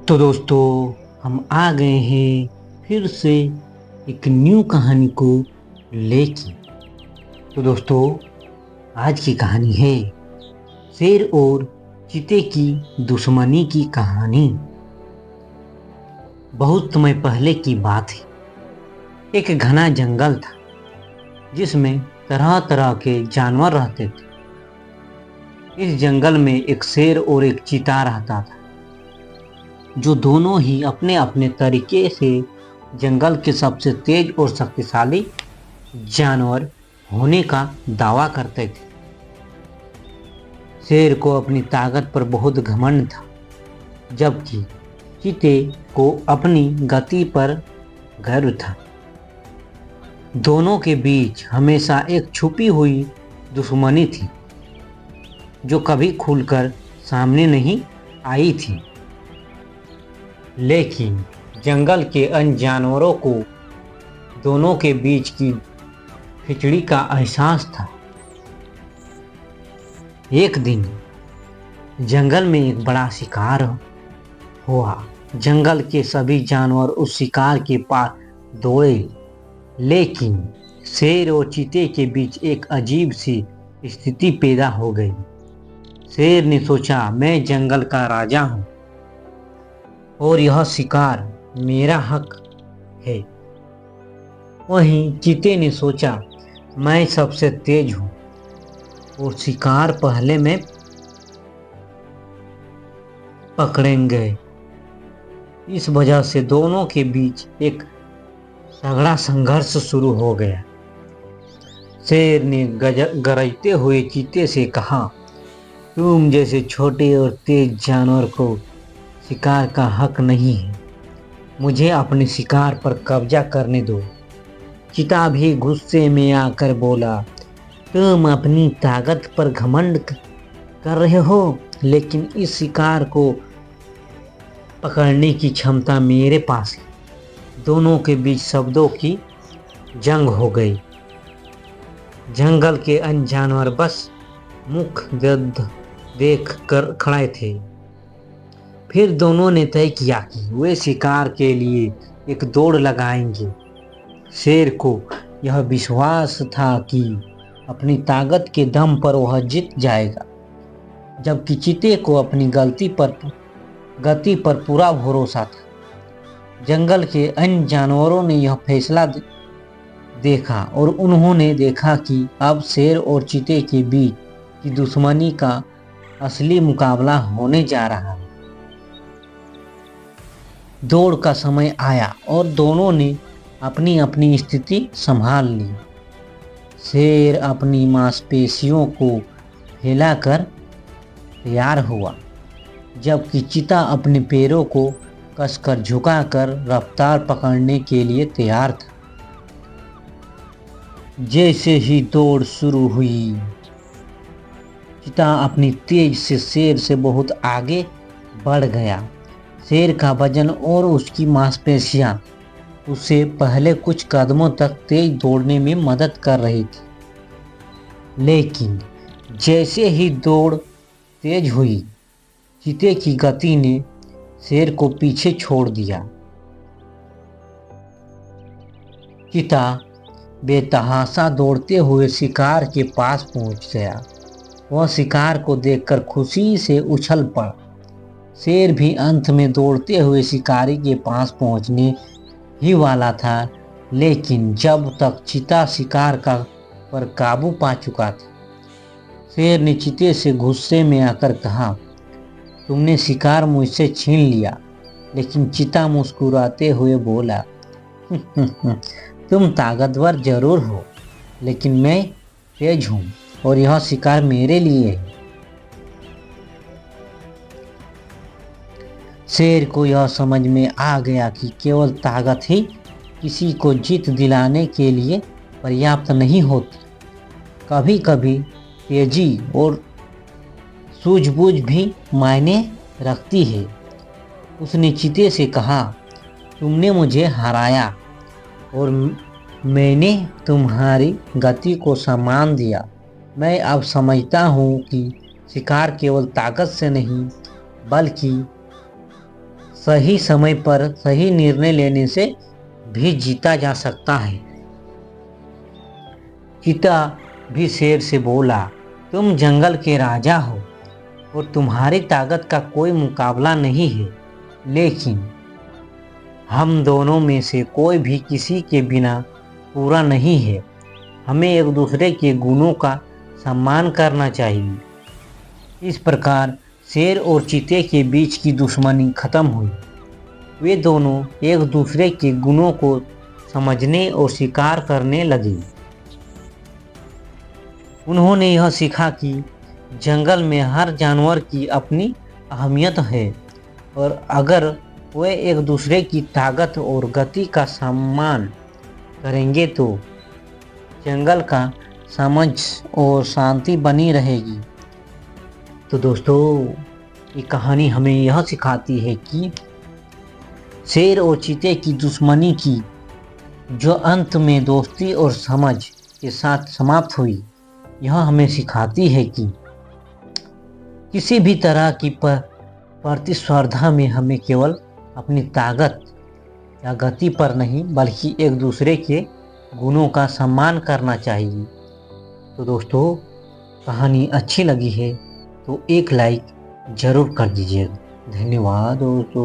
तो दोस्तों, हम आ गए हैं फिर से एक न्यू कहानी को लेके। तो दोस्तों, आज की कहानी है शेर और चीते की दुश्मनी की कहानी। बहुत समय पहले की बात है। एक घना जंगल था जिसमें तरह तरह के जानवर रहते थे। इस जंगल में एक शेर और एक चीता रहता था, जो दोनों ही अपने अपने तरीके से जंगल के सबसे तेज और शक्तिशाली जानवर होने का दावा करते थे। शेर को अपनी ताकत पर बहुत घमंड था, जबकि चीते को अपनी गति पर गर्व था। दोनों के बीच हमेशा एक छुपी हुई दुश्मनी थी, जो कभी खुलकर सामने नहीं आई थी। लेकिन जंगल के अन्य जानवरों को दोनों के बीच की खिचड़ी का एहसास था। एक दिन जंगल में एक बड़ा शिकार हुआ। जंगल के सभी जानवर उस शिकार के पास दौड़े, लेकिन शेर और चीते के बीच एक अजीब सी स्थिति पैदा हो गई। शेर ने सोचा, मैं जंगल का राजा हूँ और यह शिकार मेरा हक है। वहीं चीते ने सोचा, मैं सबसे तेज हूं और शिकार पहले में पकड़ेंगे। इस वजह से दोनों के बीच एक तगड़ा संघर्ष शुरू हो गया। शेर ने गरजते हुए चीते से कहा, तुम जैसे छोटे और तेज जानवर को शिकार का हक नहीं है। मुझे अपने शिकार पर कब्जा करने दो। चीता भी गुस्से में आकर बोला, तुम अपनी ताकत पर घमंड कर रहे हो, लेकिन इस शिकार को पकड़ने की क्षमता मेरे पास है। दोनों के बीच शब्दों की जंग हो गई। जंगल के अन्य जानवर बस मुख देख कर खड़े थे। फिर दोनों ने तय किया कि वे शिकार के लिए एक दौड़ लगाएंगे। शेर को यह विश्वास था कि अपनी ताकत के दम पर वह जीत जाएगा, जबकि चीते को अपनी गति पर पूरा भरोसा था। जंगल के अन्य जानवरों ने यह फैसला देखा और उन्होंने देखा कि अब शेर और चीते के बीच की दुश्मनी का असली मुकाबला होने जा रहा है। दौड़ का समय आया और दोनों ने अपनी अपनी स्थिति संभाल ली। शेर अपनी मांसपेशियों को हिलाकर तैयार हुआ, जबकि चीता अपने पैरों को कसकर झुकाकर रफ्तार पकड़ने के लिए तैयार था। जैसे ही दौड़ शुरू हुई, चीता अपनी तेज से शेर से बहुत आगे बढ़ गया। शेर का वजन और उसकी मांसपेशियां उसे पहले कुछ कदमों तक तेज दौड़ने में मदद कर रही थी, लेकिन जैसे ही दौड़ तेज हुई, चीते की गति ने शेर को पीछे छोड़ दिया। चीता बेतहाशा दौड़ते हुए शिकार के पास पहुंच गया। वह शिकार को देखकर खुशी से उछल पड़ा। शेर भी अंत में दौड़ते हुए शिकारी के पास पहुंचने ही वाला था, लेकिन जब तक चीता शिकार पर काबू पा चुका था। शेर ने चीते से गुस्से में आकर कहा, तुमने शिकार मुझसे छीन लिया। लेकिन चीता मुस्कुराते हुए बोला, तुम ताकतवर जरूर हो, लेकिन मैं तेज हूँ और यह शिकार मेरे लिए है। शेर को यह समझ में आ गया कि केवल ताकत ही किसी को जीत दिलाने के लिए पर्याप्त नहीं होती। कभी कभी तेजी और सूझबूझ भी मायने रखती है। उसने चीते से कहा, तुमने मुझे हराया और मैंने तुम्हारी गति को सम्मान दिया। मैं अब समझता हूँ कि शिकार केवल ताकत से नहीं, बल्कि सही समय पर सही निर्णय लेने से भी जीता जा सकता है। चीता भी शेर से बोला, तुम जंगल के राजा हो और तुम्हारी ताकत का कोई मुकाबला नहीं है, लेकिन हम दोनों में से कोई भी किसी के बिना पूरा नहीं है। हमें एक दूसरे के गुणों का सम्मान करना चाहिए। इस प्रकार शेर और चीते के बीच की दुश्मनी खत्म हुई। वे दोनों एक दूसरे के गुणों को समझने और स्वीकार करने लगे। उन्होंने यह सीखा कि जंगल में हर जानवर की अपनी अहमियत है और अगर वे एक दूसरे की ताकत और गति का सम्मान करेंगे तो जंगल का समझ और शांति बनी रहेगी। तो दोस्तों, ये कहानी हमें यह सिखाती है कि शेर और चीते की दुश्मनी की जो अंत में दोस्ती और समझ के साथ समाप्त हुई, यह हमें सिखाती है कि किसी भी तरह की प्रतिस्पर्धा में हमें केवल अपनी ताकत या गति पर नहीं बल्कि एक दूसरे के गुणों का सम्मान करना चाहिए। तो दोस्तों, कहानी अच्छी लगी है तो एक लाइक ज़रूर कर दीजिएगा। धन्यवाद दोस्तों।